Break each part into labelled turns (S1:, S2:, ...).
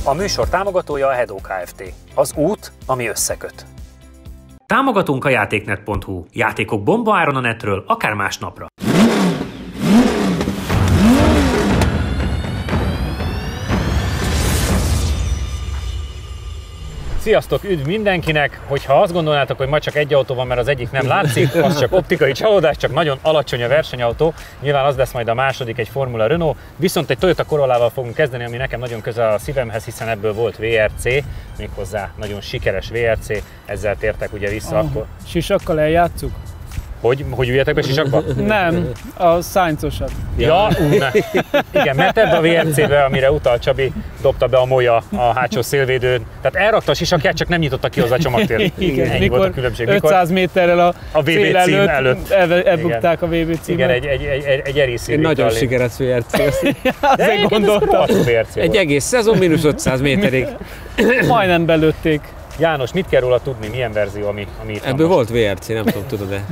S1: A műsor támogatója a Hedó Kft. Az út, ami összeköt. Támogatunk a játéknet.hu. Játékok bombaáron a netről, akár másnapra. Sziasztok, üdv mindenkinek! Hogyha azt gondolnátok, hogy ma csak egy autó van, mert az egyik nem látszik, az csak optikai csalódás, csak nagyon alacsony a versenyautó. Nyilván az lesz majd a második, egy Formula Renault. Viszont egy Toyota Corollával fogunk kezdeni, ami nekem nagyon közel a szívemhez, hiszen ebből volt VRC, méghozzá nagyon sikeres VRC. Ezzel tértek ugye vissza akkor.
S2: Sisakkal eljátszuk?
S1: Hogy üljetek be sisakba?
S2: Nem, a Sainzosat.
S1: Ja, ne. Igen, mert ebbe a VRC-be, amire utal Csabi, dobta be a Molya a hátsó szélvédőn. Tehát elrakta a sisakját, csak nem nyitotta ki hozzá a csomagtért.
S2: Igen,
S1: ennyi volt a különbség.
S2: 500 méterrel a
S1: VB cím előtt
S2: elbukták a VB címet.
S1: Igen, egy erészírű.
S3: Nagyon sikeres VRC.
S2: Azért gondoltam.
S3: Egy egész szezon mínusz 500 méterig.
S2: Majdnem belőtték.
S1: János, mit kell róla tudni? Milyen verzió, ami itt
S3: ebből volt VRC, nem tudom, tudod-e?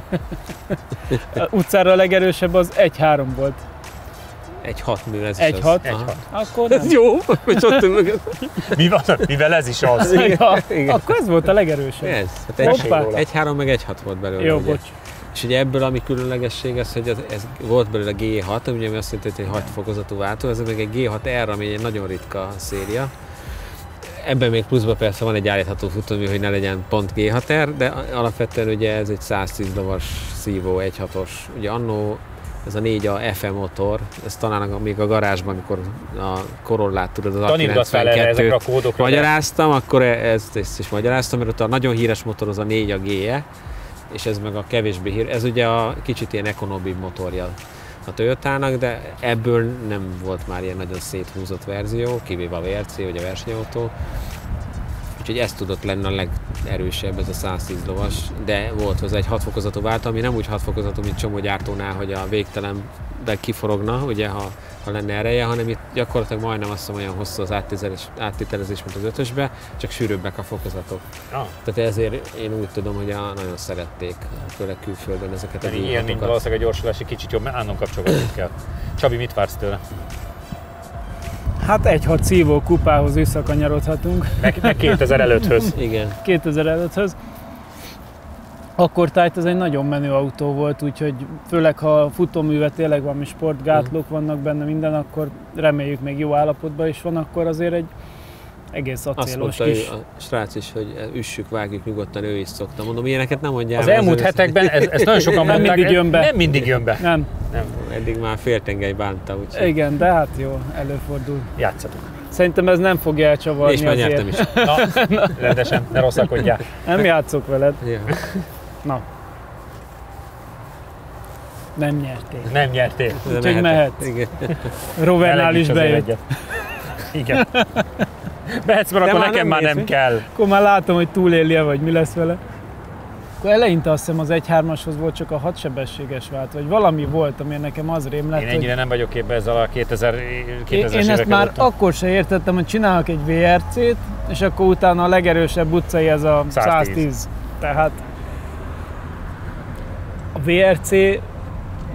S2: Utcára a legerősebb az 1.3 volt.
S3: 1.6 mű ez is
S2: 1.6? Akkor nem.
S3: Ez jó, hogy ott ülök.
S1: Mivel ez is az?
S2: Igen. Akkor ez volt a legerősebb.
S3: Ez, hát 1.3 meg 1.6 volt belőle.
S2: Jó,
S3: ugye.
S2: bocs.
S3: És ugye ebből ami különlegesség az, hogy ez volt belőle G6, ugye ami azt jelenti, hogy egy 6 fokozatú váltó, ez meg egy G6R, ami egy nagyon ritka széria. Ebben még pluszban persze van egy állítható futómű, hogy ne legyen pont G6R, de alapvetően ugye ez egy 110 lovas szívó 1.6-os. Ugye annó ez a 4A FM motor, ez talán még a garázsban, amikor a Corollát tudod, az A92-t magyaráztam, akkor ezt is magyaráztam, mert ott a nagyon híres motor az a 4A GE, és ez meg a kevésbé híres, ez ugye a kicsit ilyen ekonomibb motorja a Toyotának, de ebből nem volt már ilyen nagyon széthúzott verzió, kivéve a VRC vagy a versenyautó. Úgyhogy ez tudott lenni a legerősebb, ez a 110 lovas, de volt hozzá egy 6 fokozatú váltó, ami nem úgy 6 fokozatú, mint csomó gyártónál, hogy a végtelenbe kiforogna, ugye, ha lenne ereje, hanem itt gyakorlatilag majdnem azt hiszem olyan hosszú az áttételezés, mint az ötösbe, csak sűrűbbek a fokozatok. Tehát ezért én úgy tudom, hogy nagyon szerették, főleg külföldön ezeket a G6-okat.
S1: Ilyen nincs, valószínűleg a gyorsulási kicsit jobb, mert állandóan kapcsolgatni kell. Csabi, mit vársz tőle?
S2: Hát 1.6 szívó kupához visszakanyarodhatunk.
S1: Meg 2000 előtthöz.
S3: Igen.
S2: 2000 előtthöz. Akkor tájt ez egy nagyon menő autó volt, úgyhogy főleg ha a futóműve tényleg valami sportgátlók vannak benne minden, akkor reméljük még jó állapotban is van, akkor azért egy egész acélos kis...
S3: Azt mondta a srác is, hogy üssük, vágjuk nyugodtan, ő is szokta. Mondom, ilyeneket nem mondjál.
S1: Az elmúlt hetekben ezt nagyon sokan mondták.
S2: Nem mindig jön be.
S1: Nem mindig jön be.
S2: Nem.
S3: Eddig már féltengely bánta, úgyhogy...
S2: Igen, de hát jó, előfordul.
S1: Játszatok.
S2: Szerintem ez nem fogja elcsavarni.
S3: És már nyertem is.
S1: Na, rendesen, ne rosszakodjál.
S2: Nem játszok veled.
S3: Ja.
S2: Na. Nem nyertél.
S1: Nem nyertél.
S2: Úgyhogy mehetsz.
S3: Igen.
S2: Rovernál is bejött.
S1: Igen. Behetsz, mert akkor nekem már nem kell.
S2: Akkor már látom, hogy túlélje, vagy mi lesz vele. Akkor eleinte azt hiszem az 1.3-ashoz volt csak a 6 sebességes vált, vagy valami volt, ami nekem az rém lett.
S1: Én ennyire nem vagyok képbe ezzel a 2000-es
S2: Én ezt már akkor se értettem, hogy csinálok egy VRC-t, és akkor utána a legerősebb utcai ez a 110. Tehát a VRC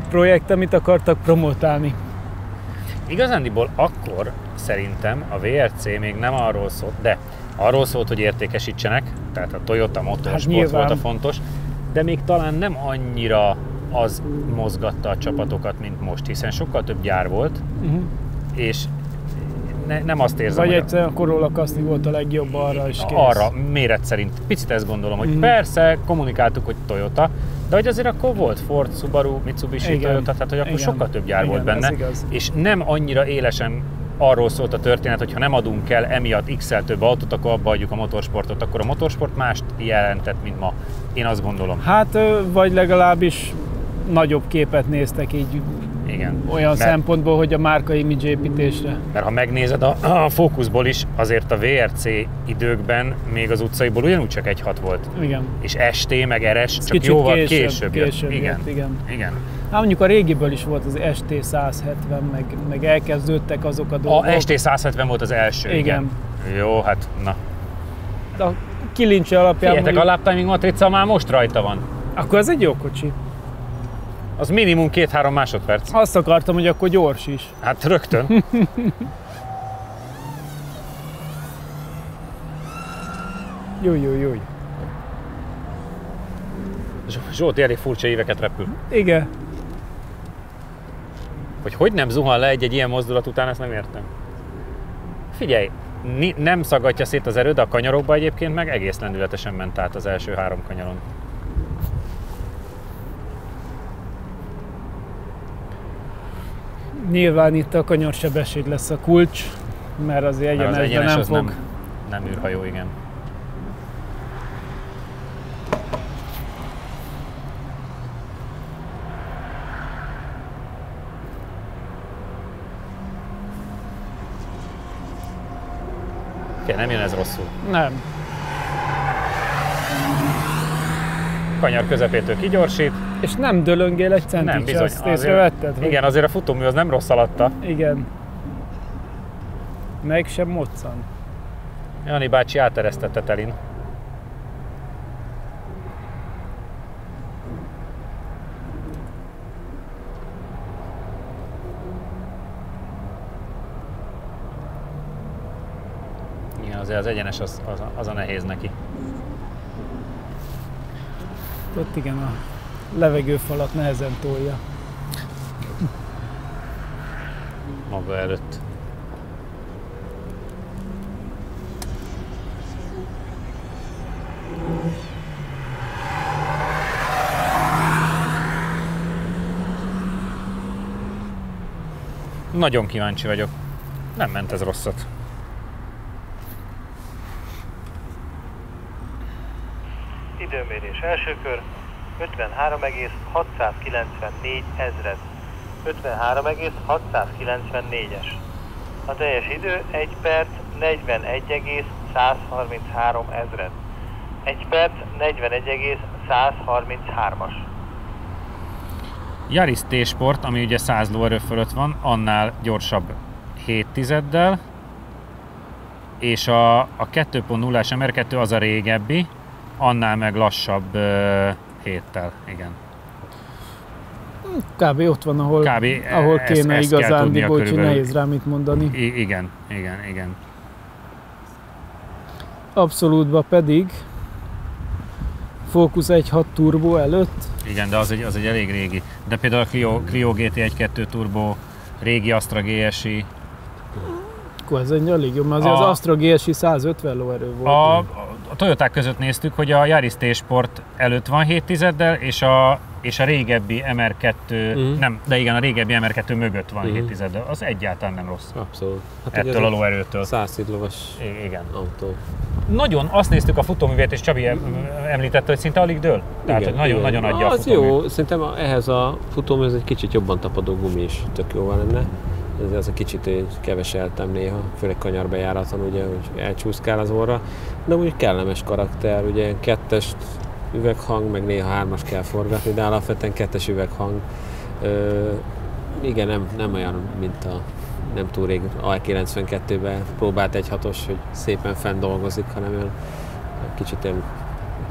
S2: projekt, amit akartak promotálni.
S1: Igazándiból akkor szerintem a VRC még nem arról szólt, de arról szólt, hogy értékesítsenek, tehát a Toyota Motorsport volt a fontos, de még talán nem annyira az mozgatta a csapatokat, mint most, hiszen sokkal több gyár volt, és nem azt érzem,
S2: vagy egyszerűen a Corolla Kaszni volt a legjobb arra is kész.
S1: Arra, méret szerint. Picit ezt gondolom, hogy persze, kommunikáltuk, hogy Toyota, de hogy azért akkor volt Ford, Subaru, Mitsubishi, Toyota, tehát hogy akkor sokkal több gyár volt benne, és nem annyira élesen arról szólt a történet, hogy ha nem adunk el emiatt X-el több autót, akkor abba adjuk a motorsportot, akkor a motorsport mást jelentett, mint ma. Én azt gondolom.
S2: Hát, vagy legalábbis nagyobb képet néztek így.
S1: Igen.
S2: Olyan szempontból, hogy a márka image építésre.
S1: Mert ha megnézed a Focusból is, azért a VRC időkben még az utcaiból ugyanúgy csak 1.6 volt.
S2: Igen.
S1: És ST meg RS csak jóval később jött.
S2: Igen. Hát mondjuk a régiből is volt az ST 170, meg elkezdődtek azok a dolgok.
S1: A ST 170 volt az első, igen. Jó, hát na.
S2: De a kilincse alapján...
S1: Figyeljetek, a lap timing matrica már most rajta van.
S2: Akkor ez egy jó kocsi.
S1: Az minimum 2-3 másodperc.
S2: Azt akartam, hogy akkor gyors is.
S1: Hát rögtön.
S2: Júj.
S1: Zsolti elég furcsa éveket repül.
S2: Igen.
S1: Hogy nem zuhan le egy ilyen mozdulat után, ezt nem értem. Figyelj, nem szaggatja szét az erőd, de a kanyarokba egyébként meg egész lendületesen ment át az első 3 kanyaron.
S2: Nyilván itt a kanyarsebesség lesz a kulcs, mert azért egyenesben nem fog.
S1: Nem űrhajó, igen. Nem jön ez rosszul.
S2: Nem.
S1: Kanyar közepétől kigyorsít.
S2: És nem dölöngél egy centit. Nem, bizony. Azt észrevetted?
S1: Igen, azért a futómű az nem rossz alatta.
S2: Igen. Meg sem moccan.
S1: Jani bácsi áteresztette Telin. Igen, azért az egyenes az a nehéz neki.
S2: Ott igen, a levegőfalat nehezen tolja.
S1: Maga előtt. Nagyon kíváncsi vagyok. Nem ment ez rosszat.
S4: Időmérés első kör 53,694 ezred. 53,694-es. A teljes idő 1 perc 41,133 ezred. 1 perc 41,133-as.
S1: Yaris T-Sport, ami ugye 100 lóerő fölött van, annál gyorsabb 7 tizeddel, és a 2.0-as MR2 az a régebbi, annál meg lassabb 7-tel, igen.
S2: Kb. Ott van, ahol kéne igazándiból, úgyhogy nehéz rá mit mondani.
S1: Igen.
S2: Abszolútba pedig Focus 1.6 turbo előtt.
S1: Igen, de az egy elég régi. De például a Clio GT 1.2 turbo, régi Astra GSI.
S2: Akkor ez egy elég jó, mert azért az Astra GSI 150 lóerő volt.
S1: A Toyoták között néztük, hogy a Yaris T-Sport előtt van 7 tizeddel, és a régebbi MR2, nem, de igen, a régebbi MR2 mögött van 7 tizeddel. Az egyáltalán nem rossz.
S3: Abszolút.
S1: Hát ettől a lóerőtől.
S3: 100 lovas autó.
S1: Nagyon, azt néztük a futóművét, és Csabi említette, hogy szinte alig dől. Tehát, hogy nagyon adja a futómű.
S3: Jó, szerintem ehhez a futómű egy kicsit jobban tapadó gumi is tök jó lenne. Ez a kicsit keveseltem néha, főleg kanyarbejáraton, ugye, hogy elcsúszkál az orra. De úgy kellemes karakter, ugye 2-es üveghang, meg néha 3-as kell forgatni, de alapvetően 2-es üveghang. Igen, nem olyan, mint a nem túl rég AE92-ben próbált 1.6-os, hogy szépen fenn dolgozik, hanem olyan kicsit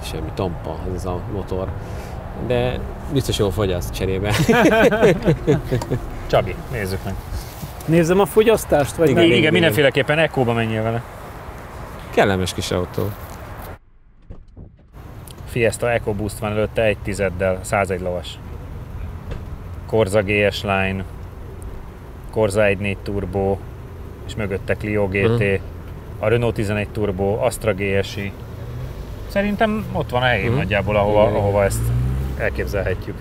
S3: semmi tompa ez a motor. De biztos jól fogyaszt cserébe.
S1: Csabi, nézzük meg.
S2: Nézzem a fogyasztást? Vagy
S1: igen, mindenféleképpen Eco-ba menjél vele.
S3: Kellemes kis autó.
S1: Fiesta EcoBoost van előtte 1 tizeddel, 101 lovas. Corsa GS Line, Corsa 1.4 Turbo, és mögötte Clio GT, a Renault 11 Turbo, Astra GSI. Szerintem ott van a helyén nagyjából, ahova ezt elképzelhetjük.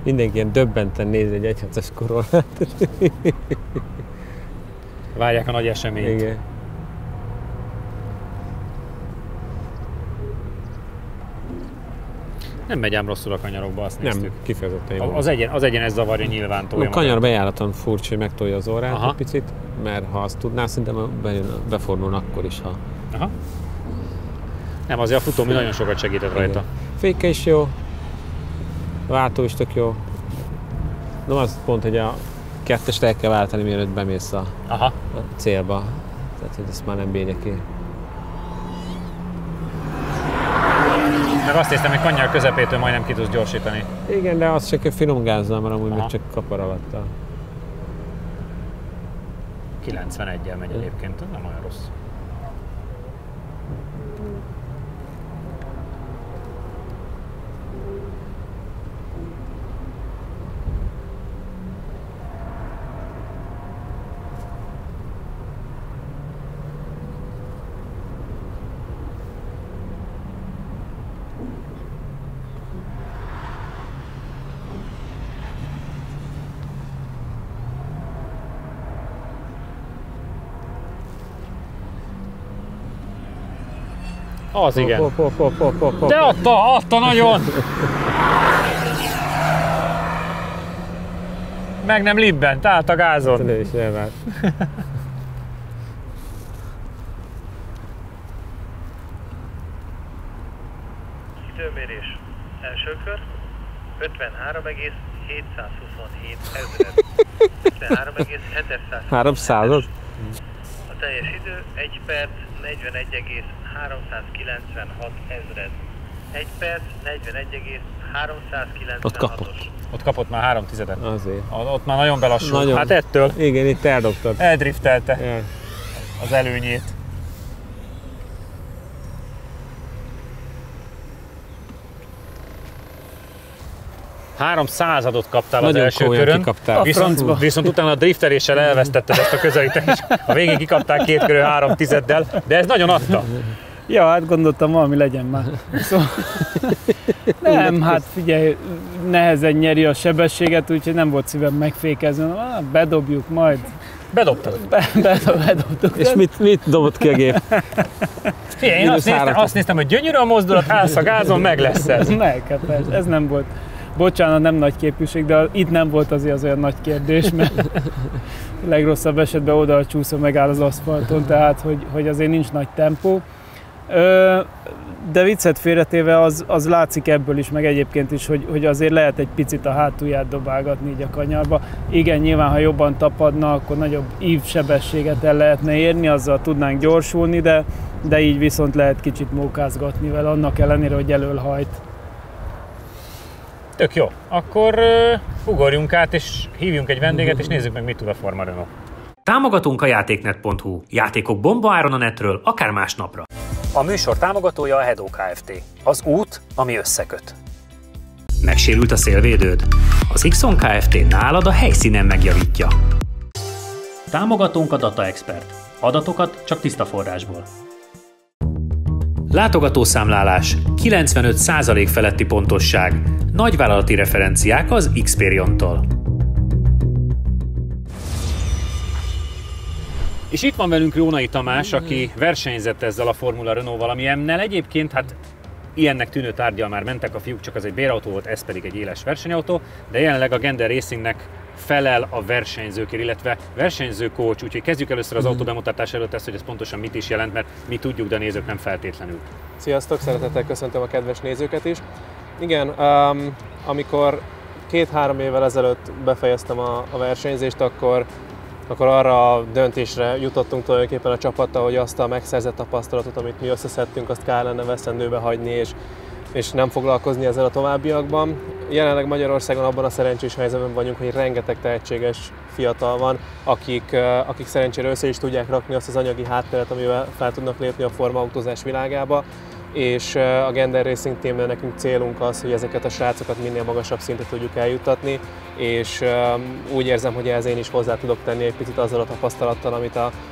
S3: Mindenki ilyen döbbenten néz egy 1.6-as Corollát.
S1: Várják a nagy eseményt.
S3: Igen.
S1: Nem megy ám rosszul a kanyarokba, azt néztük.
S3: Nem, kifejezetten jó.
S1: Az egyenes zavarja nyilván tolja.
S3: A kanyar bejáraton furcsa, hogy megtolja az órát egy picit, mert ha azt tudná, szerintem befordulna akkor is, ha...
S1: Aha. Nem, azért a futómű nagyon sokat segített rajta.
S3: Féke is jó, a váltó is tök jó. No, az pont, hogy a 2-est el kell váltani, mielőtt bemész a célba. Tehát, hogy ezt már nem bírja ki.
S1: Meg azt néztem, hogy kanyar közepétől majdnem ki tudsz gyorsítani.
S3: Igen, de az csak egy finom gázzal, mert amúgy meg csak kapar alatta.
S1: 91-jel megy egyébként, nem olyan rossz. Az igen. De adta nagyon! Meg nem libbent, állt a gázon.
S3: Ő is elvált.
S4: Időmérés. Első kör. 53,727 ezred. 53,700.
S3: 300?
S4: A teljes idő 1 perc 41,396 ezred. 1 perc 41,396-os.
S3: Ott kapott.
S1: Ott kapott már 3 tizedet.
S3: Azért.
S1: Ott már nagyon belassult.
S3: Nagyon.
S1: Hát ettől
S3: Igen, itt eldobtad.
S1: eldriftelte
S3: Ja.
S1: az előnyét. Három századot kaptál
S3: Nagyon
S1: az első
S3: komolyan
S1: körön,
S3: kikaptál.
S1: viszont utána a drifteléssel elvesztetted ezt a közelítést. A végén kikaptál 2 körül 3 tizeddel, de ez nagyon adta.
S2: Ja, hát gondoltam, valami legyen már. Szóval... Nem, hát figyelj, nehezen nyeri a sebességet, úgyhogy nem volt szívem megfékezni. Bedobjuk majd.
S1: Bedobtad.
S2: Bedobtuk.
S3: És mit dobott ki a gép?
S1: Figyelj, én azt néztem, hogy gyönyörű a mozdulat, állsz a gázon, meg lesz ez.
S2: Meg, hát persze, ez nem volt. Bocsánat, nem nagy képűség, de itt nem volt azért az olyan nagy kérdés, mert legrosszabb esetben oldalcsúszó megáll az aszfalton, tehát hogy azért nincs nagy tempó. De viccet félretéve az látszik ebből is, meg egyébként is, hogy azért lehet egy picit a hátulját dobálgatni így a kanyarba. Igen, nyilván, ha jobban tapadna, akkor nagyobb ívsebességet el lehetne érni, azzal tudnánk gyorsulni, de így viszont lehet kicsit mókázgatni vele, annak ellenére, hogy elölhajt.
S1: Tök jó. Akkor ugorjunk át, és hívjunk egy vendéget, és nézzük meg, mit tud a Forma Renault.
S5: Támogatunk a játéknet.hu. Játékok bombaáron a netről, akár másnapra.
S1: A műsor támogatója a Hedó Kft. Az út, ami összeköt.
S5: Megsérült a szélvédőd? Az Xon Kft. Nálad a helyszínen megjavítja. Támogatónk a Data Expert. Adatokat csak tiszta forrásból. Látogatószámlálás, 95% feletti pontosság, nagyvállalati referenciák az Xperion-tól.
S1: És itt van velünk Rónai Tamás, aki versenyzett ezzel a Formula Renault-val, ami ennel egyébként, hát ilyennek tűnő tárgyal már mentek a fiúk, csak az egy bérautó volt, ez pedig egy éles versenyautó, de jelenleg a Gender Racingnek felel a versenyzőkért, illetve versenyzőkócs, úgyhogy kezdjük először az autó bemutatás előtt ezt, hogy ez pontosan mit is jelent, mert mi tudjuk, de a nézők nem feltétlenül.
S6: Sziasztok, szeretettel köszöntöm a kedves nézőket is. Igen, amikor 2-3 évvel ezelőtt befejeztem a versenyzést, akkor arra a döntésre jutottunk tulajdonképpen a csapattal, hogy azt a megszerzett tapasztalatot, amit mi összeszedtünk, azt kellene veszendőbe hagyni, és nem foglalkozni ezzel a továbbiakban. Jelenleg Magyarországon abban a szerencsés helyzetben vagyunk, hogy rengeteg tehetséges fiatal van, akik szerencsére össze is tudják rakni azt az anyagi hátteret, amivel fel tudnak lépni a formautózás világába, és a Gender Racing Teamnél nekünk célunk az, hogy ezeket a srácokat minél magasabb szintre tudjuk eljuttatni, és úgy érzem, hogy ehhez én is hozzá tudok tenni egy picit azzal a tapasztalattal,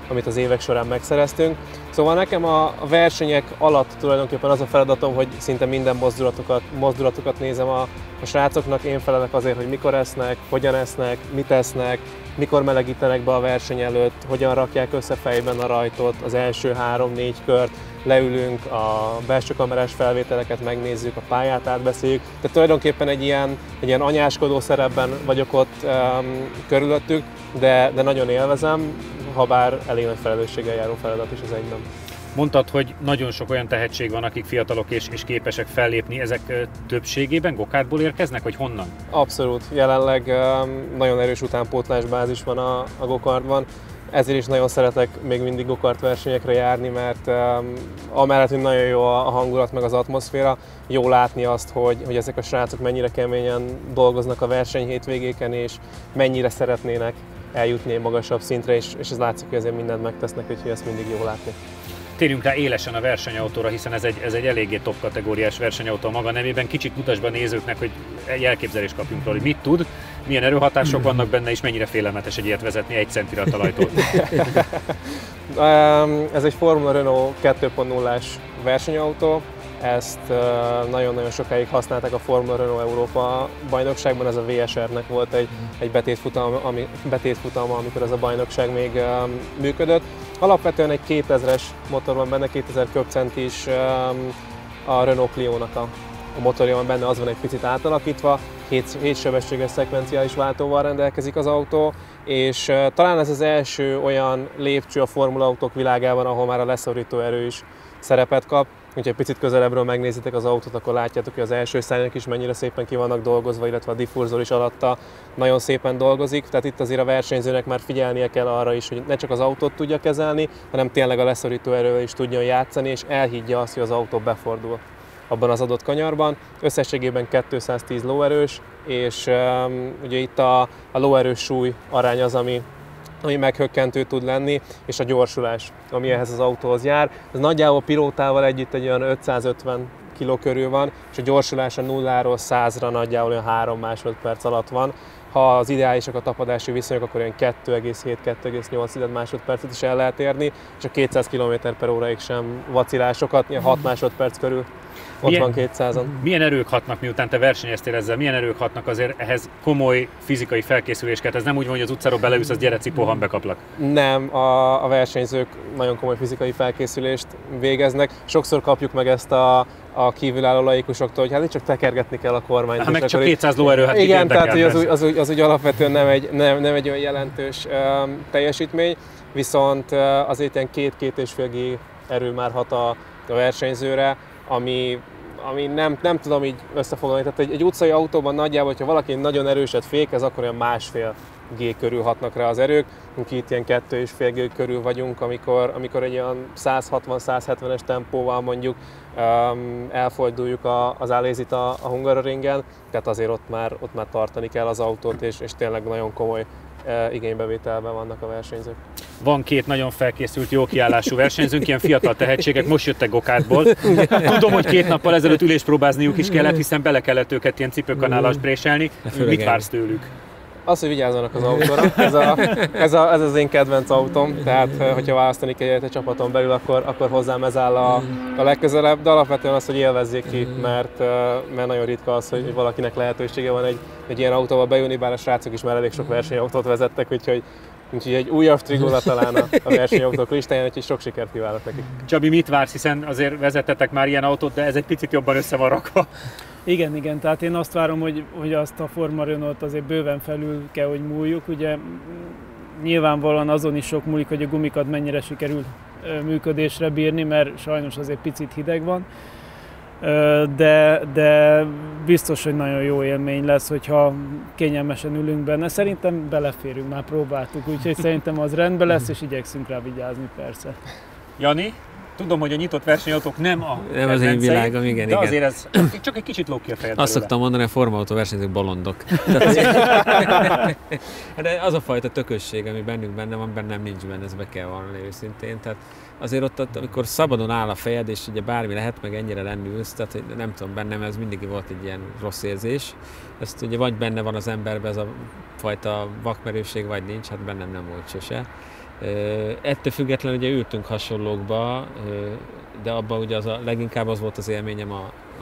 S6: amit az évek során megszereztünk. Szóval nekem a versenyek alatt tulajdonképpen az a feladatom, hogy szinte minden mozdulatokat nézem a srácoknak, én felelek azért, hogy mikor esznek, hogyan esznek, mit esznek, mikor melegítenek be a verseny előtt, hogyan rakják össze fejben a rajtot, az első 3-4 kört, leülünk, a belső kamerás felvételeket megnézzük, a pályát átbeszéljük. Tehát tulajdonképpen egy ilyen anyáskodó szerepben vagyok ott körülöttük, de nagyon élvezem, habár elég nagy felelősséggel járó feladat is az egyben.
S1: Mondtad, hogy nagyon sok olyan tehetség van, akik fiatalok és képesek fellépni. Ezek többségében go-kartból érkeznek, vagy honnan?
S6: Abszolút. Jelenleg nagyon erős utánpótlásbázis van a go-kartban. ezért is nagyon szeretek még mindig gokart versenyekre járni, mert amellett, hogy nagyon jó a hangulat meg az atmoszféra, jó látni azt, hogy ezek a srácok mennyire keményen dolgoznak a verseny hétvégéken, és mennyire szeretnének eljutni egy magasabb szintre, és ez látszik, hogy ezért mindent megtesznek, úgyhogy ezt mindig jó látni.
S1: Térjünk rá élesen a versenyautóra, hiszen ez egy eléggé top kategóriás versenyautó maga nevében. Kicsit mutasd be a nézőknek, hogy egy elképzelést kapjunk róla, hogy mit tud, milyen erőhatások vannak benne, és mennyire félelmetes egy ilyet vezetni 1 centire a talajtól.
S6: Ez egy Formula Renault 2.0-ás versenyautó. Ezt nagyon-nagyon sokáig használták a Formula Renault Európa bajnokságban, ez a VSR-nek volt egy betétfutalma, amikor ez a bajnokság még működött. Alapvetően egy 2000-es motor van benne, 2000 köbcentis a Renault Clio-nak a motorja van benne, az van egy picit átalakítva, 7 sebességes szekvenciális váltóval rendelkezik az autó, és talán ez az első olyan lépcső a formula autók világában, ahol már a leszorító erő is szerepet kap. Úgyhogy egy picit közelebbről megnézitek az autót, akkor látjátok, hogy az első szárnyak is mennyire szépen ki vannak dolgozva, illetve a diffúzor is alatta nagyon szépen dolgozik. Tehát itt azért a versenyzőnek már figyelnie kell arra is, hogy ne csak az autót tudja kezelni, hanem tényleg a leszorító erővel is tudjon játszani, és elhiggye azt, hogy az autó befordul abban az adott kanyarban. Összességében 210 lóerős, és ugye itt a lóerős súly arány az, ami meghökkentő tud lenni, és a gyorsulás, ami ehhez az autóhoz jár. Ez nagyjából pilótával együtt egy olyan 550 kg körül van, és a gyorsulása 0-ról 100-ra nagyjából olyan 3 másodperc alatt van. Ha az ideálisak a tapadási viszonyok, akkor olyan 2,7-2,8 másodpercet is el lehet érni, és a 200 km/h-ig sem vacillásokat, 6 másodperc körül. Ott van 200-on.
S1: Milyen erők hatnak, miután te versenyeztél ezzel, milyen erők hatnak azért ehhez komoly fizikai felkészülés kell? Ez nem úgy van, hogy az utcáról beleülsz, az gyere cipóhan bekaplak.
S6: Nem, a versenyzők nagyon komoly fizikai felkészülést végeznek. Sokszor kapjuk meg ezt a kívülálló laikusoktól, hogy hát itt csak tekergetni kell a kormányt.
S1: Hát meg csak 200 lóerő, hát
S6: igen, tehát hogy az úgy alapvetően nem egy olyan jelentős teljesítmény, viszont azért ilyen 2-2,5 G erő már hat a versenyzőre, ami nem tudom így összefoglalni. Tehát egy utcai autóban nagyjából, hogyha valaki nagyon erőset fékez, akkor olyan 1,5 G körül hatnak rá az erők. Itt ilyen 2,5 G körül vagyunk, amikor egy olyan 160-170-es tempóval mondjuk elforduljuk az Alésit a Hungaroringen, tehát azért ott már tartani kell az autót, és tényleg nagyon komoly igénybevételben vannak a versenyzők.
S1: Van 2 nagyon felkészült, jó kiállású versenyzőnk, ilyen fiatal tehetségek, most jöttek gokártból. Tudom, hogy 2 nappal ezelőtt üléspróbázniuk is kellett, hiszen bele kellett őket ilyen cipőkanállal préselni. Mit vársz tőlük?
S6: Az, hogy vigyázzanak az autóra. Ez az én kedvenc autóm, tehát hogyha választani kell egy csapaton belül, akkor hozzám ez áll a legközelebb, de alapvetően az, hogy élvezzék ki, mert nagyon ritka az, hogy valakinek lehetősége van egy ilyen autóval bejönni, bár a srácok is már elég sok versenyautót vezettek, úgyhogy egy újabb trigóla talán a versenyautók listáján, úgyhogy sok sikert kívánok nekik.
S1: Csabi, mit vársz, hiszen azért vezettetek már ilyen autót, de ez egy picit jobban össze van rakva.
S2: Igen, tehát én azt várom, hogy azt a Formula Renault azért bőven felül kell, hogy múljuk. Ugye nyilvánvalóan azon is sok múlik, hogy a gumikat mennyire sikerül működésre bírni, mert sajnos azért picit hideg van. De biztos, hogy nagyon jó élmény lesz, hogyha kényelmesen ülünk benne. Szerintem beleférünk, már próbáltuk, úgyhogy szerintem az rendben lesz, és igyekszünk rá vigyázni persze.
S1: Jani? Tudom, hogy a nyitott versenyautók nem
S3: az én világom, igen.
S1: De azért ez csak egy kicsit lóg ki a fejed.
S3: Azt szoktam mondani, hogy a formautó versenyzők bolondok. De az a fajta tökösség, ami benne van, bennem nincs benne, ez be kell vallani őszintén. Tehát azért ott, amikor szabadon áll a fejed, és ugye bármi lehet, meg ennyire lennülsz, tehát nem tudom, bennem ez mindig volt egy ilyen rossz érzés. Ezt ugye vagy benne van az emberben ez a fajta vakmerőség, vagy nincs, hát bennem nem volt sose. Ettől függetlenül ugye ültünk hasonlókba, de abban ugye leginkább az volt az élményem,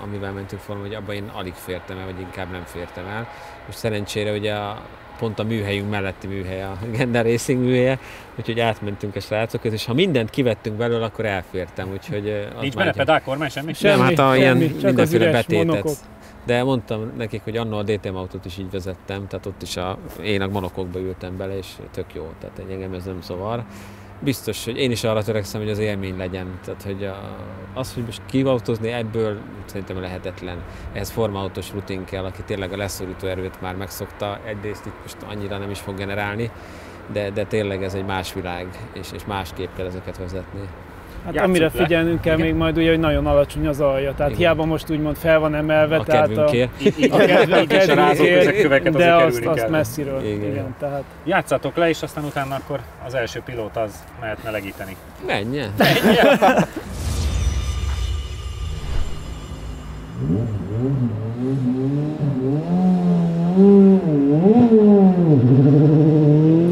S3: amivel mentünk volna, hogy abban én alig fértem el, vagy inkább nem fértem el. Most szerencsére ugye pont a műhelyünk melletti műhely, a Gender Racing műhelye, úgyhogy átmentünk a srácok, és ha mindent kivettünk belőle, akkor elfértem. Úgyhogy
S1: nincs benne pedálkormány, semmi?
S3: Nem, hát ilyen mindenféle betétet. De mondtam nekik, hogy annól a DTM autót is így vezettem, tehát ott is én a monokokba ültem bele, és tök jó, tehát engem ez nem szavar. Biztos, hogy én is arra törekszem, hogy az élmény legyen, tehát hogy az, hogy most kivautózni ebből szerintem lehetetlen. Ehhez formaautós rutin kell, aki tényleg a leszorító erőt már megszokta, egyrészt itt most annyira nem is fog generálni, de tényleg ez egy más világ, és másképp kell ezeket vezetni.
S2: Hát amire figyelnünk kell még majd ugye, hogy nagyon alacsony az alja, tehát hiába most úgymond fel van emelve,
S3: a kedvünkért.
S2: A kedvünkért, de azt messziről. Igen, tehát.
S1: Játszátok le, és aztán utána akkor az első pilóta az mehetne legíteni.
S3: Menjen!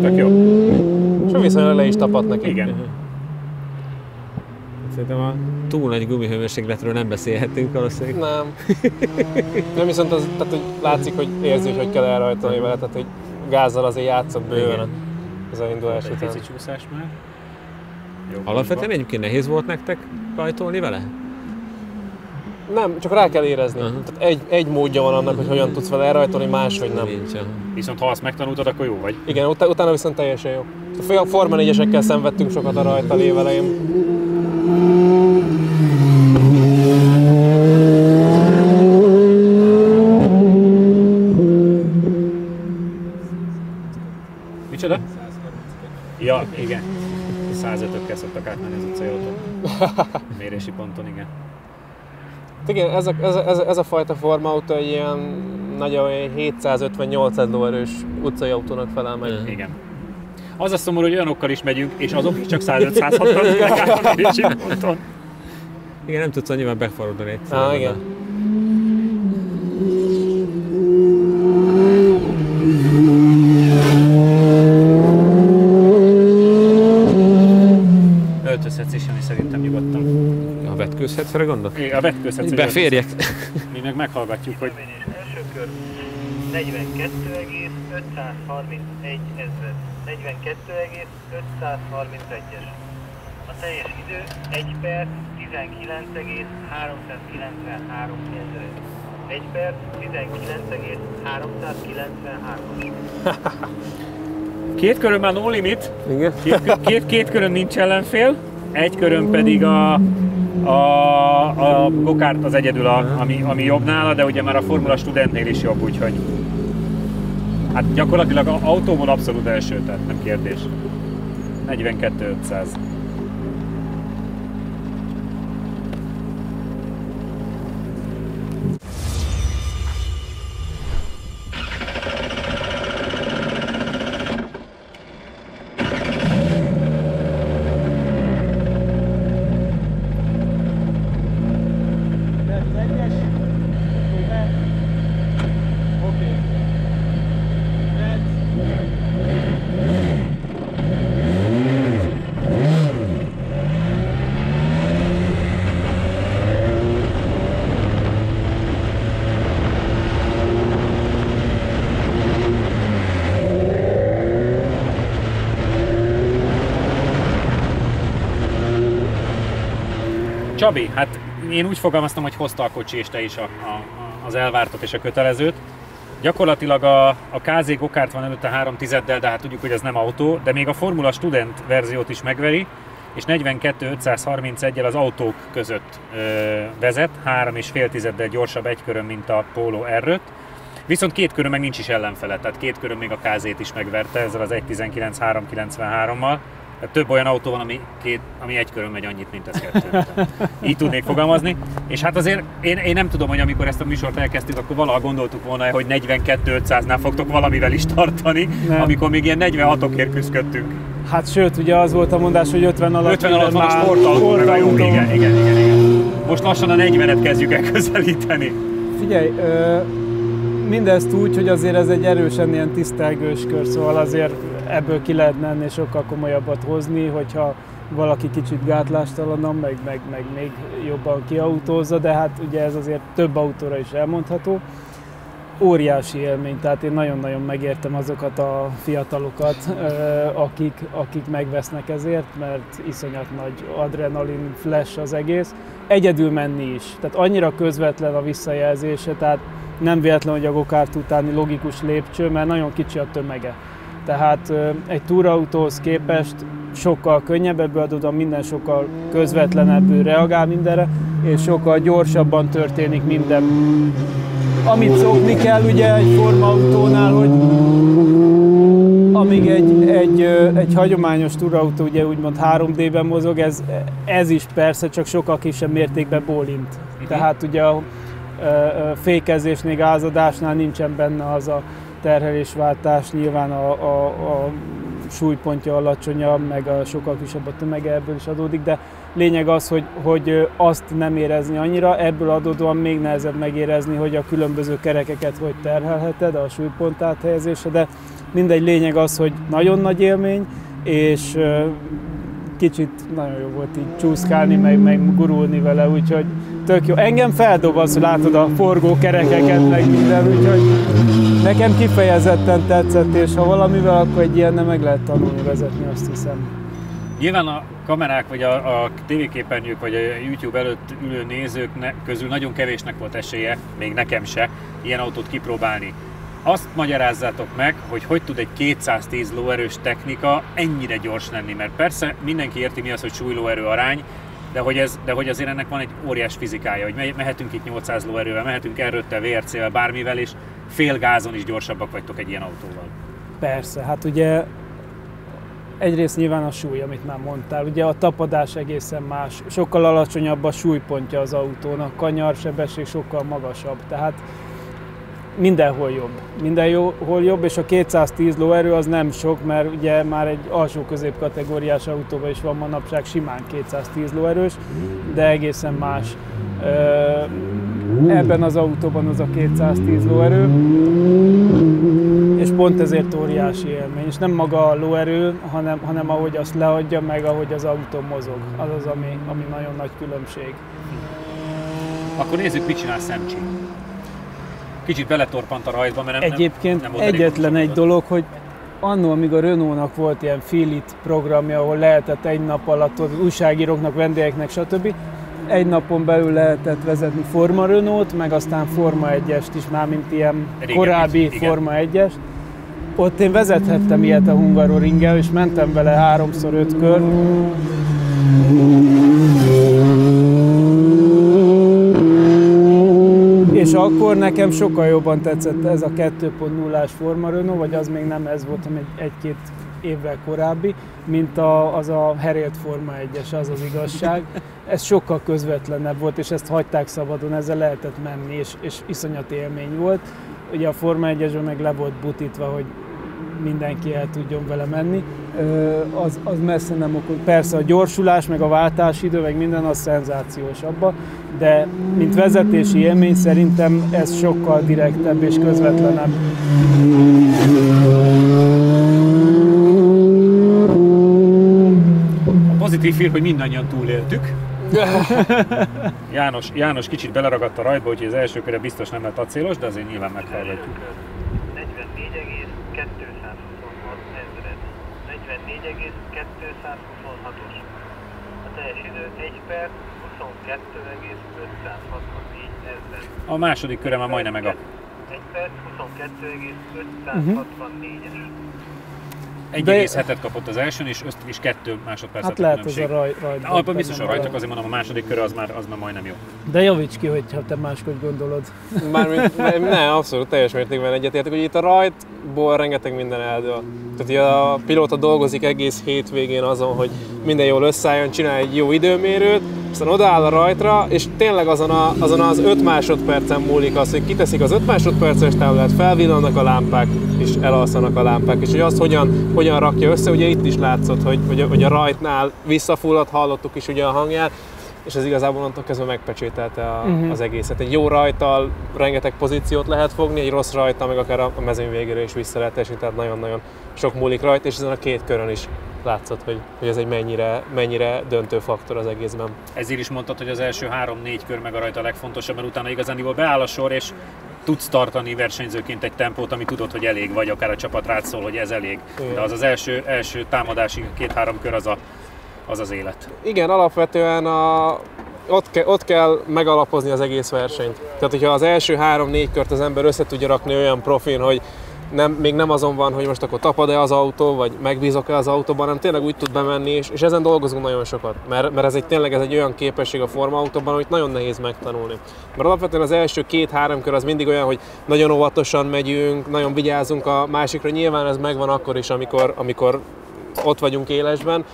S1: Tök jó.
S6: És viszonylag le is tapadt neki.
S1: Igen.
S3: Szerintem a túl nagy gumihőmérsékletről nem beszélhetünk valószínűleg.
S6: Nem. Nem, viszont az, tehát, hogy látszik, hogy érzi, hogy kell elrajtolni vele, tehát hogy gázzal azért játszott bőven az elindulás után.
S1: Egy pici csúszás már.
S3: Alapvetően egyébként nehéz volt nektek rajtolni vele?
S6: Nem, csak rá kell érezni. Tehát egy módja van annak, hogy hogyan tudsz vele elrajtolni, máshogy nem.
S3: Nincs.
S1: Viszont ha azt megtanultad, akkor jó vagy.
S6: Igen, utána viszont teljesen jó. A Forma 4-esekkel szenvedtünk sokat a rajta évelején.
S1: Micsoda? Ja, igen. 105-ökkel szoktak átmenni az utcai autók. Mérési ponton, igen.
S6: Igen, ez a fajta formaautó egy ilyen nagyon 750-800 lóerős utcai autónak felel meg.
S1: Igen. Az a szomorú, hogy olyanokkal is megyünk, és azok is csak 105-160 átmenési ponton.
S3: Igen, nem tudsz annyival befordulni egyszerűen.
S6: Igen.
S1: Öltözhetsz is, ami szerintem nyugodtan.
S3: A vetkőzhetszre gondolod?
S1: A vetkőzhetsz.
S3: Beférjek.
S1: Mi meg meghallgatjuk, hogy...
S4: Első kör 42,531 ezred. 42,531-es. A teljes idő 1 perc 19,393 ezred. 1 perc 19,393.
S1: Két körön már no limit.
S6: Igen.
S1: Két körön nincs ellenfél. Egy körön pedig a go-kart az egyedül, ami jobb nála, de ugye már a Formula Studentnél is jobb, úgyhogy hát gyakorlatilag autómon abszolút első, tehát nem kérdés. 42.500. Csabi, hát én úgy fogalmaztam, hogy hozta a kocsi és te is az elvártat és a kötelezőt. Gyakorlatilag a KZ go-kart van előtte 3 tizeddel, de hát tudjuk, hogy ez nem autó, de még a Formula Student verziót is megveri, és 42.531-el az autók között vezet, 3,5 tizeddel gyorsabb egy körön, mint a Polo R5. Viszont két körön meg nincs is ellenfele, tehát két körön még a KZ-t is megverte ezzel az 1.19.393-mal. Több olyan autó van, ami egy körön megy annyit, mint ez kettő. Így tudnék fogalmazni. És hát azért én nem tudom, hogy amikor ezt a műsort elkezdtük, akkor valaha gondoltuk volna, hogy 42.500-nál fogtok valamivel is tartani, nem. Amikor még ilyen 46-okért küzdöttünk.
S2: Hát sőt, ugye az volt a mondás, hogy 50 alatt
S1: van a sportautó, meg a jó, igen. Most lassan a 40-et kezdjük el közelíteni.
S2: Figyelj, mindezt úgy, hogy azért ez egy erősen ilyen tisztelgős kör, szóval azért ebből ki lehetne ennél sokkal komolyabbat hozni, hogyha valaki kicsit gátlástalanabb, meg még jobban kiautózza, de hát ugye ez azért több autóra is elmondható. Óriási élmény, tehát én nagyon-nagyon megértem azokat a fiatalokat, akik megvesznek ezért, mert iszonyat nagy adrenalin flash az egész. Egyedül menni is, tehát annyira közvetlen a visszajelzése, tehát nem véletlen, hogy a go-kart utáni logikus lépcső, mert nagyon kicsi a tömege. Tehát egy túrautóhoz képest sokkal könnyebb, ebből adódóan minden sokkal közvetlenebbül reagál mindenre, és sokkal gyorsabban történik minden. Amit szokni kell ugye egy formautónál, hogy amíg egy hagyományos túrautó ugye úgymond 3D-ben mozog, ez is persze csak sokkal kisebb mértékben bólint. Tehát ugye a fékezésnél, gázadásnál nincsen benne az a terhelésváltás, nyilván a súlypontja alacsonyabb, meg a sokkal kisebb a tömege, ebből is adódik, de lényeg az, hogy azt nem érezni annyira, ebből adódóan még nehezebb megérezni, hogy a különböző kerekeket hogy terhelheted, a súlypont áthelyezése, de mindegy, lényeg az, hogy nagyon nagy élmény, és kicsit nagyon jó volt így csúszkálni, meg gurulni vele, úgyhogy tök jó. Engem feldob az, hogy látod a forgó kerekeket, meg minden, úgyhogy nekem kifejezetten tetszett, és ha valamivel, akkor egy ilyennel meg lehet tanulni vezetni, azt hiszem.
S1: Nyilván a kamerák, vagy a tévéképernyők, vagy a YouTube előtt ülő nézők közül nagyon kevésnek volt esélye, még nekem se, ilyen autót kipróbálni. Azt magyarázzátok meg, hogy tud egy 210 lóerős technika ennyire gyors lenni, mert persze mindenki érti, mi az, hogy súly-lóerő arány, de hogy azért ennek van egy óriás fizikája, hogy mehetünk itt 800 lóerővel, mehetünk R5-tel, VRC-vel, bármivel, és fél gázon is gyorsabbak vagytok egy ilyen autóval.
S2: Persze, hát ugye egyrészt nyilván a súly, amit már mondtál, ugye a tapadás egészen más, sokkal alacsonyabb a súlypontja az autónak, kanyarsebesség sokkal magasabb, tehát mindenhol jobb, és a 210 lóerő az nem sok, mert ugye már egy alsó középkategóriás autóban is van manapság simán 210 lóerős, de egészen más. Ebben az autóban az a 210 lóerő, és pont ezért óriási élmény, és nem maga a lóerő, hanem ahogy azt leadja, meg ahogy az autó mozog, az az, ami nagyon nagy különbség.
S1: Akkor nézzük, mit csinál Szemcsi. Kicsit beletorpant a rajzba, mert
S2: egyébként egyetlen egy dolog, hogy annó, amíg a Renault-nak volt ilyen Filit programja, ahol lehetett egy nap alatt újságíróknak, vendégeknek, stb. Egy napon belül lehetett vezetni Forma Renault-t, meg aztán Forma 1-est is, mármint ilyen korábbi Forma 1-est. Ott én vezethettem ilyet a Hungaroringgel, és mentem vele 3x5 kört. És akkor nekem sokkal jobban tetszett ez a 2.0-ás Forma Renault, vagy az még nem ez volt, hanem egy-két évvel korábbi, mint az a herélt Forma 1-es, az az igazság. Ez sokkal közvetlenebb volt, és ezt hagyták szabadon, ezzel lehetett menni, és iszonyat élmény volt. Ugye a Forma 1-esben meg le volt butítva, hogy mindenki el tudjon vele menni. Az messze nem okol. Persze a gyorsulás, meg a váltási idő, meg minden az szenzációs abba, de mint vezetési élmény szerintem ez sokkal direktebb és közvetlenebb.
S1: A pozitív hír, hogy mindannyian túléltük. János kicsit beleragadt a rajtba, úgyhogy az első körre biztos nem lett acélos, de azért nyilván meghallgatjuk.
S4: 44,226 ezred. 44,226-os. A teljes idő 1 perc, 22,564 ezred.
S1: A második köre már majdnem meg a...
S4: 1 perc, 22,564-es.
S1: 1,7-et kapott az elsőn, és 2 másodpercet
S2: hát lehet az a rajt.
S1: Abban biztos a rajtok, azért mondom, a második kör az már majdnem jó.
S2: De javíts ki, hogyha te máshogy gondolod.
S6: Nem, abszolút teljes mértékben egyetértek, hogy itt a rajtból rengeteg minden eldől. Tehát a pilóta dolgozik egész hétvégén azon, hogy minden jól összeálljon, csinál egy jó időmérőt, aztán odaáll a rajtra, és tényleg azon az 5 másodpercen múlik az, hogy kiteszik az 5 másodperces táblát, felvillannak a lámpák, és elalszanak a lámpák, és hogy azt hogyan rakja össze, ugye itt is látszott, hogy a rajtnál visszafulladt, hallottuk is ugye a hangját, és ez igazából onnantól kezdve megpecsételte az egészet. Egy jó rajttal rengeteg pozíciót lehet fogni, egy rossz rajttal meg akár a mezőny végére is vissza lehet esni, tehát nagyon-nagyon sok múlik rajta, és ezen a 2 körön is látszott, hogy ez egy mennyire döntő faktor az egészben.
S1: Ezért is mondtad, hogy az első 3-4 kör meg a rajta a legfontosabb, mert utána igazániból beáll a sor, és tudsz tartani versenyzőként egy tempót, ami tudod, hogy elég, vagy akár a csapat rád szól, hogy ez elég. Igen. De az első támadási 2-3 kör az az élet.
S6: Igen, alapvetően ott kell megalapozni az egész versenyt. Tehát, hogyha az első 3-4 kört az ember össze tudja rakni olyan profin, még nem azon van, hogy most akkor tapad-e az autó, vagy megbízok-e az autóban, hanem tényleg úgy tud bemenni, és ezen dolgozunk nagyon sokat. Mert ez egy olyan képesség a formautóban, amit nagyon nehéz megtanulni. Mert alapvetően az első 2-3 kör az mindig olyan, hogy nagyon óvatosan megyünk, nagyon vigyázunk a másikra. Nyilván ez megvan akkor is, amikor ott vagyunk élesben,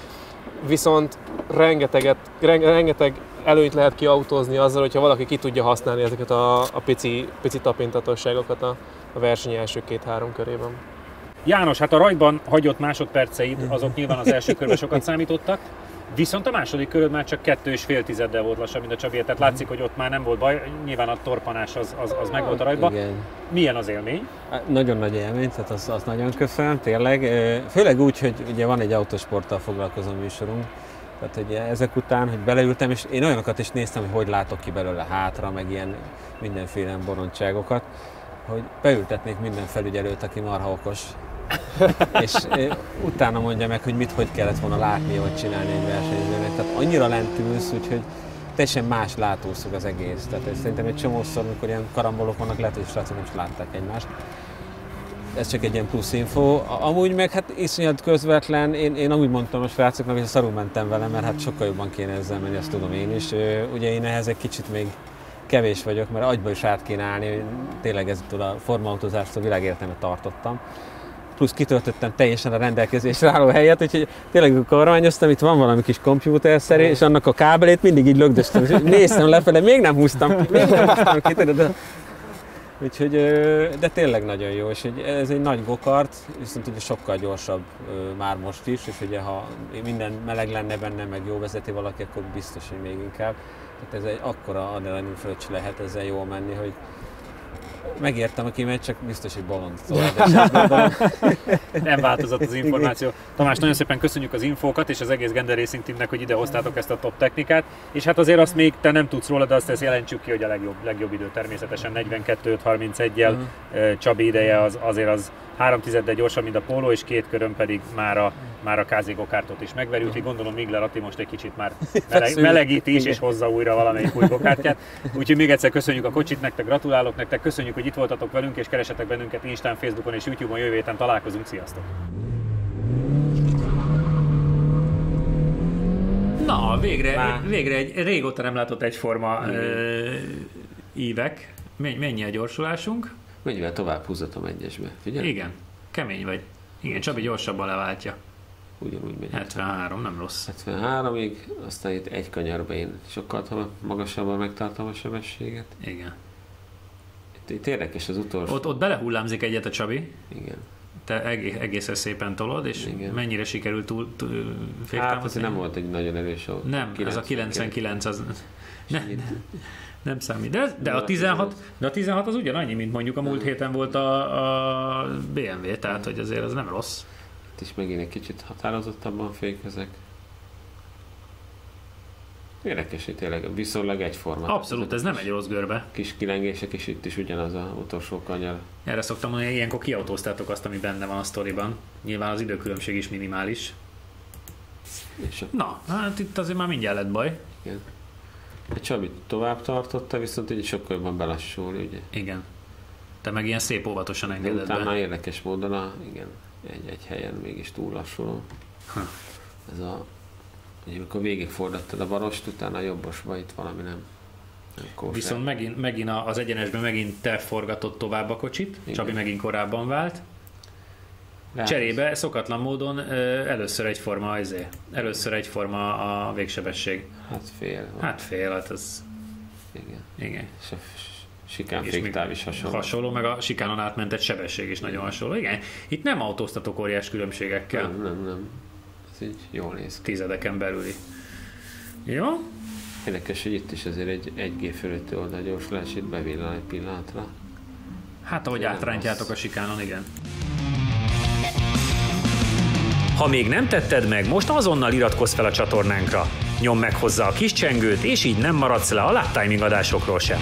S6: viszont rengeteg előnyt lehet kiautózni azzal, hogyha valaki ki tudja használni ezeket a pici tapintatosságokat a verseny első 2-3 körében.
S1: János, hát a rajtban hagyott másodperceid, azok nyilván az első körben sokat számítottak, viszont a második köröd már csak 2,5 volt lassabb, mint a Csabi, tehát látszik, hogy ott már nem volt baj, nyilván a torpanás az meg volt a rajtban. Igen. Milyen az élmény?
S3: Nagyon nagy élmény, tehát az nagyon köszönöm, tényleg. Főleg úgy, hogy ugye van egy autósporttal foglalkozó műsorunk, tehát ugye ezek után, hogy beleültem, és én olyanokat is néztem, hogy látok ki belőle hátra, meg ilyen mindenféle bolondságokat, hogy beültetnék minden felügyelőt, aki marha okos. És utána mondja meg, hogy hogy kellett volna látni, vagy csinálni egy versenyzőnek. Tehát annyira lent ülsz, úgyhogy teljesen más látószög az egész. Tehát szerintem egy csomószor, amikor ilyen karambolok vannak, lehet, hogy srácok nem is látták egymást. Ez csak egy ilyen plusz info. Amúgy meg hát iszonyat közvetlen, én amúgy mondtam a srácoknak, hogy szarul mentem vele, mert hát sokkal jobban kéne ezzel menni, azt tudom én is. Ugye én ehhez egy kicsit még kevés vagyok, mert agyba is át kéne állni, hogy tényleg ezzel a formautózástól világéletemet tartottam. Plusz kitöltöttem teljesen a rendelkezésre álló helyet, úgyhogy tényleg kormányoztam, itt van valami kis kompjúterszerű, és annak a kábelét mindig így lögdöstem, és néztem lefele, még nem húztam ki, úgyhogy, de tényleg nagyon jó, és ez egy nagy gokart, viszont ugye sokkal gyorsabb már most is, és ugye ha minden meleg lenne benne, meg jó vezeti valaki, akkor biztos, hogy még inkább. Tehát ez egy akkora adrenalin fröccs lehet ezzel jól menni, hogy megértem, aki megy, csak biztos, hogy bolond.
S1: Nem változott az információ. Tamás, nagyon szépen köszönjük az infókat, és az egész Gender Racing Teamnek, hogy ide hoztátok ezt a top technikát. És hát azért azt még te nem tudsz róla, de azt jelentsük ki, hogy a legjobb idő természetesen 42-31-jel. Csabi ideje azért az 3/10-del gyorsabb, mint a póló, és 2 körön pedig már a KZ Gokártot is megveri, úgyhogy gondolom Migler Atti most egy kicsit már melegíti is, és hozza újra valamelyik új gokártyát. Úgyhogy még egyszer köszönjük a kocsit nektek, gratulálok nektek, köszönjük, hogy itt voltatok velünk, és keresetek bennünket Instán, Facebookon és YouTube-on, jövő héten találkozunk, sziasztok! Na, végre egy régóta nem látott egyforma ívek. Mennyi a gyorsulásunk?
S3: Mennyivel tovább húzatom egyesbe, figyelj?
S1: Igen, kemény vagy. Igen, Csabi gyorsabban leváltja.
S3: Ugyanúgy megy.
S1: 73, nem rossz.
S3: 73-ig, aztán itt egy kanyarba én sokkal magasabban megtartom a sebességet.
S1: Igen.
S3: Itt érdekes az utolsó.
S1: Ott belehullámzik egyet a Csabi.
S3: Igen.
S1: Te egészen szépen tolod, és igen. Mennyire sikerült túl
S3: féktámaszni? Hát azért nem volt egy nagyon erős autó.
S1: Nem, ez a 99 az... Nem számít. De a 16 az ugyanannyi, mint mondjuk a múlt héten volt a BMW, tehát hogy azért az nem rossz.
S3: Itt is megint egy kicsit határozottabban fékezek. Érdekes, hogy tényleg viszonylag egyforma.
S1: Abszolút, ez nem egy rossz görbe.
S3: Kis kilengések, és itt is ugyanaz az utolsó kanyar.
S1: Erre szoktam mondani, hogy ilyenkor kiautóztátok azt, ami benne van a sztoriban. Nyilván az időkülönbség is minimális. Na, hát itt azért már mindjárt lett baj.
S3: Igen. A Csabi tovább tartotta, viszont így sokkal jobban belassulni, ugye?
S1: Igen. Te meg ilyen szép óvatosan engedett be.
S3: Utána érdekes módon, igen, egy helyen mégis túl lassuló. Ez ugye, amikor végigfordattad a barost, utána a jobbosba itt valami nem kóser.
S1: Viszont megint az egyenesben megint te forgatott tovább a kocsit, igen. Csabi megint korábban vált. Cserébe szokatlan módon először egyforma a végsebesség. Hát fél, hát ez... Igen.
S3: Sikán féktáv is
S1: hasonló. Meg a sikánon átmentett sebesség is nagyon hasonló. Igen, itt nem autóztatok óriás különbségekkel.
S3: Nem. Ez így jól néz ki.
S1: Tizedeken belüli. Jó?
S3: Érdekes, hogy itt is azért egy 1G fölötti oldalgyorsulás, itt bevillan egy pillanatra.
S1: Hát ahogy átrántjátok a sikánon, igen.
S5: Ha még nem tetted meg, most azonnal iratkozz fel a csatornánkra. Nyomd meg hozzá a kis csengőt, és így nem maradsz le a lap timing adásokról sem.